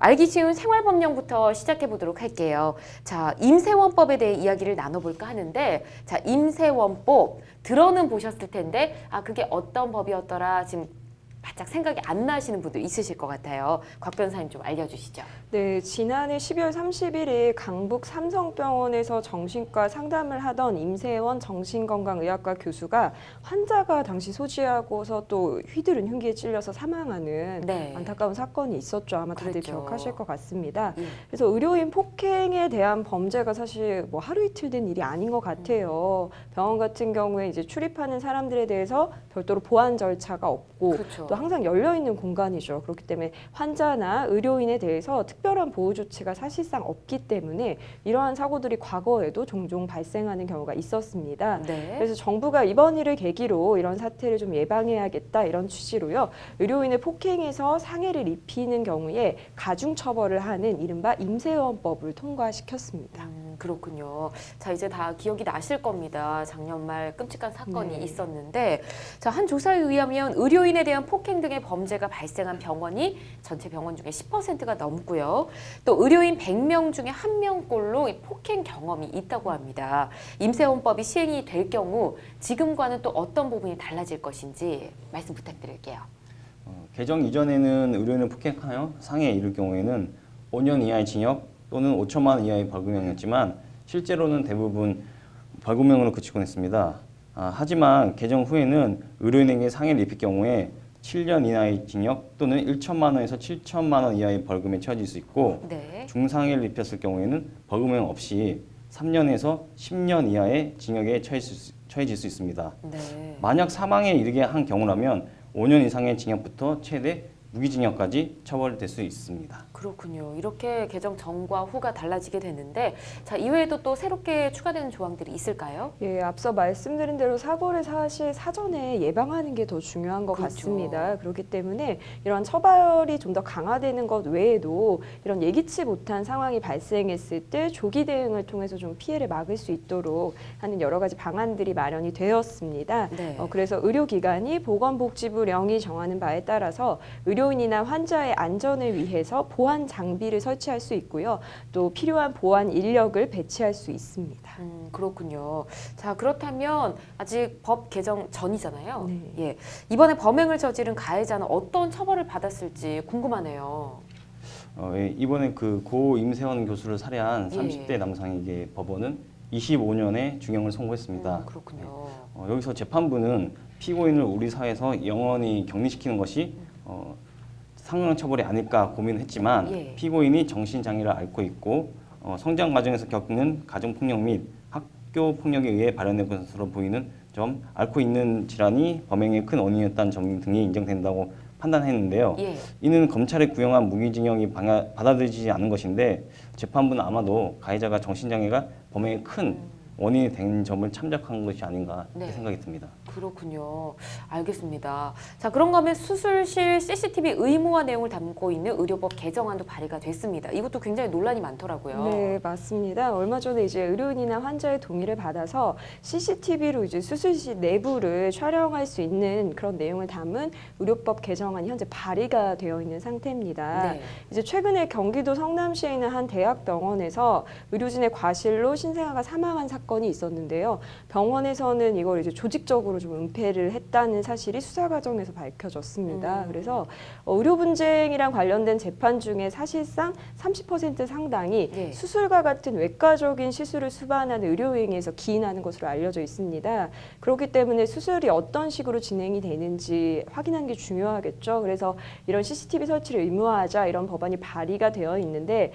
알기 쉬운 생활법령부터 시작해 보도록 할게요. 자, 임세원법에 대해 이야기를 나눠볼까 하는데, 자, 임세원법 들어는 보셨을 텐데, 그게 어떤 법이었더라 지금 바짝 생각이 안 나시는 분도 있으실 것 같아요. 곽 변호사님 좀 알려주시죠. 네, 지난해 12월 31일 강북 삼성병원에서 정신과 상담을 하던 임세원 정신건강의학과 교수가 환자가 당시 소지하고서 또 휘두른 흉기에 찔려서 사망하는 네. 안타까운 사건이 있었죠. 아마 다들 그랬죠. 기억하실 것 같습니다. 예. 그래서 의료인 폭행에 대한 범죄가 사실 뭐 하루 이틀 된 일이 아닌 것 같아요. 병원 같은 경우에 이제 출입하는 사람들에 대해서 별도로 보안 절차가 없고 그렇죠. 또 항상 열려 있는 공간이죠. 그렇기 때문에 환자나 의료인에 대해서 특별한 보호 조치가 사실상 없기 때문에 이러한 사고들이 과거에도 종종 발생하는 경우가 있었습니다. 네. 그래서 정부가 이번 일을 계기로 이런 사태를 좀 예방해야겠다 이런 취지로요. 의료인의 폭행에서 상해를 입히는 경우에 가중 처벌을 하는 이른바 임세원법을 통과시켰습니다. 그렇군요. 자, 이제 다 기억이 나실 겁니다. 작년 말 끔찍한 사건이 네. 있었는데, 자, 한 조사에 의하면 의료인에 대한 폭행 등의 범죄가 발생한 병원이 전체 병원 중에 10%가 넘고요. 또 의료인 100명 중에 1명꼴로 이 폭행 경험이 있다고 합니다. 임세원법이 시행이 될 경우 지금과는 또 어떤 부분이 달라질 것인지 말씀 부탁드릴게요. 개정 이전에는 의료인을 폭행하여 상해에 이를 경우에는 5년 이하의 징역 또는 5천만 원 이하의 벌금형이었지만 실제로는 대부분 벌금형으로 그치곤 했습니다. 하지만 개정 후에는 의료인에게 상해를 입힐 경우에 7년 이하의 징역 또는 1천만 원에서 7천만 원 이하의 벌금에 처해질 수 있고 네. 중상해를 입혔을 경우에는 벌금형 없이 3년에서 10년 이하의 징역에 처해질 수 있습니다. 네. 만약 사망에 이르게 한 경우라면 5년 이상의 징역부터 최대 무기징역까지 처벌될 수 있습니다. 그렇군요. 이렇게 개정 전과 후가 달라지게 되는데, 자, 이외에도 또 새롭게 추가되는 조항들이 있을까요? 예, 앞서 말씀드린 대로 사고를 사실 사전에 예방하는 게 더 중요한 것 그렇죠. 같습니다. 그렇기 때문에 이런 처벌이 좀 더 강화되는 것 외에도 이런 예기치 못한 상황이 발생했을 때 조기 대응을 통해서 좀 피해를 막을 수 있도록 하는 여러 가지 방안들이 마련이 되었습니다. 네. 그래서 의료기관이 보건복지부령이 정하는 바에 따라서 의료인이나 환자의 안전을 위해서 보안 장비를 설치할 수 있고요. 또 필요한 보안 인력을 배치할 수 있습니다. 그렇군요. 자, 그렇다면 아직 법 개정 전이잖아요. 네. 예. 이번에 범행을 저지른 가해자는 어떤 처벌을 받았을지 궁금하네요. 이번에 그 고 임세원 교수를 살해한 예. 30대 남성에게 법원은 25년의 중형을 선고했습니다. 그렇군요. 여기서 재판부는 피고인을 우리 사회에서 영원히 격리시키는 것이 상명 처벌이 아닐까 고민했지만 예. 피고인이 정신장애를 앓고 있고 성장 과정에서 겪는 가정폭력 및 학교 폭력에 의해 발현된 것으로 보이는 점, 앓고 있는 질환이 범행의 큰 원인이었다는 점 등이 인정된다고 판단했는데요. 예. 이는 검찰이 구형한 무기징역이 받아들이지 않은 것인데 재판부는 아마도 가해자가 정신장애가 범행의 큰 원인이 된 점을 참작한 것이 아닌가 이렇게 네. 생각이 듭니다. 그렇군요. 알겠습니다. 자, 그런가 하면 수술실 CCTV 의무화 내용을 담고 있는 의료법 개정안도 발의가 됐습니다. 이것도 굉장히 논란이 많더라고요. 네, 맞습니다. 얼마 전에 이제 의료인이나 환자의 동의를 받아서 CCTV로 이제 수술실 내부를 촬영할 수 있는 그런 내용을 담은 의료법 개정안이 현재 발의가 되어 있는 상태입니다. 네. 이제 최근에 경기도 성남시에 있는 한 대학병원에서 의료진의 과실로 신생아가 사망한 사건이 있었는데요. 병원에서는 이걸 이제 조직적으로 좀 은폐를 했다는 사실이 수사 과정에서 밝혀졌습니다. 그래서 의료 분쟁이랑 관련된 재판 중에 사실상 30% 상당이 예. 수술과 같은 외과적인 시술을 수반하는 의료행위에서 기인하는 것으로 알려져 있습니다. 그렇기 때문에 수술이 어떤 식으로 진행이 되는지 확인하는 게 중요하겠죠. 그래서 이런 CCTV 설치를 의무화하자 이런 법안이 발의가 되어 있는데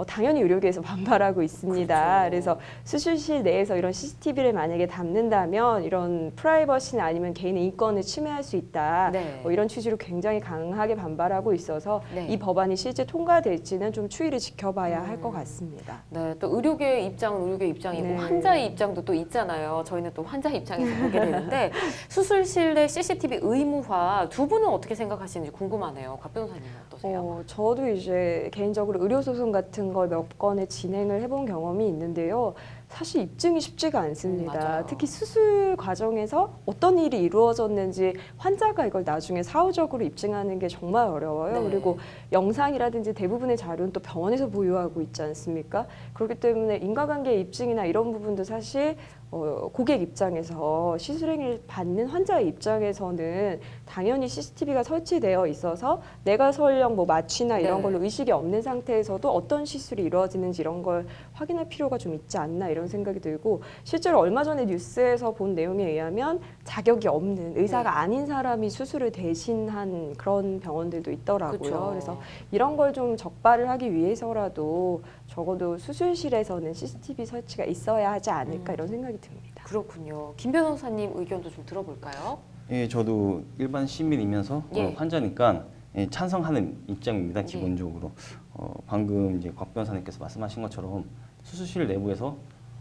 당연히 의료계에서 반발하고 있습니다. 그렇죠. 그래서 수술실 내에서 이런 CCTV를 만약에 담는다면 이런 프라이버시나 아니면 개인의 인권을 침해할 수 있다. 네. 이런 취지로 굉장히 강하게 반발하고 있어서 네. 이 법안이 실제 통과될지는 좀 추이를 지켜봐야 할 것 같습니다. 네, 또 의료계의 입장은 의료계 입장이고 네. 환자의 입장도 또 있잖아요. 저희는 또 환자 입장에서 보게 되는데 수술실 내 CCTV 의무화 두 분은 어떻게 생각하시는지 궁금하네요. 곽 변호사님 어떠세요? 저도 이제 개인적으로 의료소송 같은 걸 몇 건의 진행을 해본 경험이 있는데요. 사실 입증이 쉽지가 않습니다. 맞아요. 특히 수술 과정에서 어떤 일이 이루어졌는지 환자가 이걸 나중에 사후적으로 입증하는 게 정말 어려워요. 네. 그리고 영상이라든지 대부분의 자료는 또 병원에서 보유하고 있지 않습니까? 그렇기 때문에 인과관계 입증이나 이런 부분도 사실 고객 입장에서 시술행위를 받는 환자의 입장에서는 당연히 CCTV가 설치되어 있어서 내가 설령 뭐 마취나 이런 네. 걸로 의식이 없는 상태에서도 어떤 시술이 이루어지는지 이런 걸 확인할 필요가 좀 있지 않나 이런 생각이 들고 실제로 얼마 전에 뉴스에서 본 내용에 의하면 자격이 없는 의사가 네. 아닌 사람이 수술을 대신한 그런 병원들도 있더라고요. 그렇죠. 그래서 이런 걸 좀 적발을 하기 위해서라도 적어도 수술실에서는 CCTV 설치가 있어야 하지 않을까 이런 생각이 듭니다. 그렇군요. 김 변호사님 의견도 좀 들어볼까요? 예, 저도 일반 시민이면서 예. 환자니까 예, 찬성하는 입장입니다. 예. 기본적으로 방금 이제 곽 변호사님께서 말씀하신 것처럼 수술실 내부에서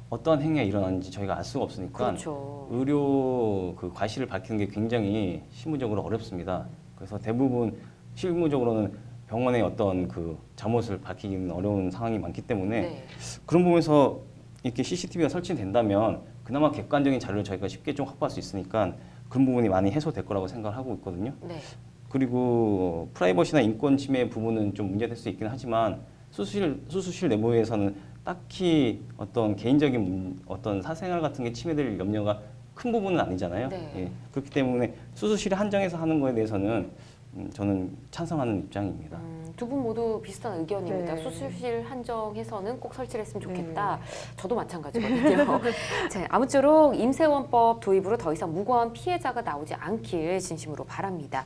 어떠한 행위가 일어났는지 저희가 알 수가 없으니까 그렇죠. 의료 그 과실을 밝히는 게 굉장히 실무적으로 어렵습니다. 그래서 대부분 실무적으로는 병원의 어떤 그 잘못을 밝히기는 어려운 상황이 많기 때문에 네. 그런 부분에서 이렇게 CCTV가 설치된다면 그나마 객관적인 자료를 저희가 쉽게 좀 확보할 수 있으니까 그런 부분이 많이 해소될 거라고 생각을 하고 있거든요. 네. 그리고 프라이버시나 인권 침해 부분은 좀 문제될 수 있긴 하지만 수술실 내부에서는 딱히 어떤 개인적인 어떤 사생활 같은 게 침해될 염려가 큰 부분은 아니잖아요. 네. 예, 그렇기 때문에 수술실에 한정해서 하는 거에 대해서는 저는 찬성하는 입장입니다. 두 분 모두 비슷한 의견입니다. 네. 수술실 한정해서는 꼭 설치를 했으면 좋겠다. 네. 저도 마찬가지거든요. 자, 아무쪼록 임세원법 도입으로 더 이상 무고한 피해자가 나오지 않길 진심으로 바랍니다.